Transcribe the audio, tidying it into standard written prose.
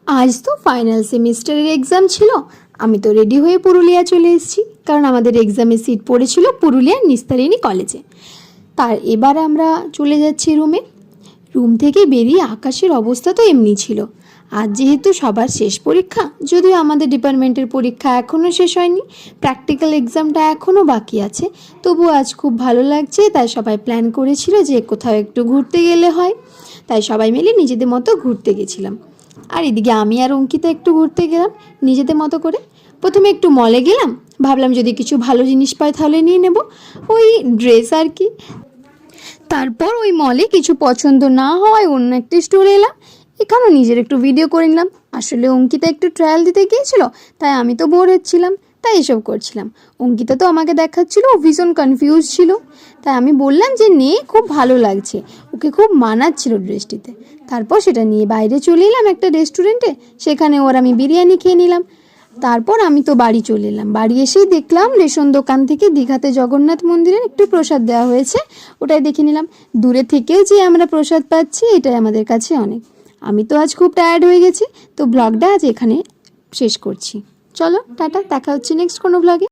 আজ তো ফাইনাল সেমিস্টারের এক্সাম ছিল। আমি তো রেডি হয়ে পুরুলিয়া চলে এসেছি, কারণ আমাদের এক্সামের সিট পড়েছিল পুরুলিয়ার নিস্তারিণী কলেজে। তার এবার আমরা চলে যাচ্ছি রুমে। রুম থেকে বেরিয়ে আকাশের অবস্থা তো এমনি ছিল। আজ যেহেতু সবার শেষ পরীক্ষা, যদিও আমাদের ডিপার্টমেন্টের পরীক্ষা এখনও শেষ হয়নি, প্র্যাকটিক্যাল এক্সামটা এখনও বাকি আছে, তবুও আজ খুব ভালো লাগছে। তাই সবাই প্ল্যান করেছিল যে কোথাও একটু ঘুরতে গেলে হয়, তাই সবাই মিলে নিজেদের মতো ঘুরতে গেছিলাম। আর এদিকে আমি আর অঙ্কিতা একটু ঘুরতে গেলাম নিজেদের মতো করে। প্রথমে একটু মলে গেলাম, ভাবলাম যদি কিছু ভালো জিনিস পাই তাহলে নিয়ে নেব, ওই ড্রেস আর কি। তারপর ওই মলে কিছু পছন্দ না হওয়ায় অন্য একটি স্টোরে এলাম, এখানেও নিজের একটু ভিডিও করে নিলাম। আসলে অঙ্কিতা একটু ট্রায়াল দিতে গিয়েছিল, তাই আমি তো বোর হচ্ছিলাম, তাই এসব করছিলাম। অঙ্কিতা তো আমাকে দেখাচ্ছিল, ও ভীষণ কনফিউজ ছিল, তাই আমি বললাম যে নে, খুব ভালো লাগছে, ওকে খুব মানাচ্ছিল ড্রেসটিতে। তারপর সেটা নিয়ে বাইরে চলে এলাম একটা রেস্টুরেন্টে, সেখানে ওর আমি বিরিয়ানি খেয়ে নিলাম। তারপর আমি তো বাড়ি চলে এলাম। বাড়ি এসেই দেখলাম রেশন দোকান থেকে দীঘাতে জগন্নাথ মন্দিরের একটু প্রসাদ দেওয়া হয়েছে, ওটাই দেখে নিলাম। দূরে থেকেও যে আমরা প্রসাদ পাচ্ছি, এটাই আমাদের কাছে অনেক। আমি তো আজ খুব টায়ার্ড হয়ে গেছি, তো ব্লগটা আজ এখানে শেষ করছি। চলো টাটা, দেখা হচ্ছে নেক্সট কোনো ব্লগে।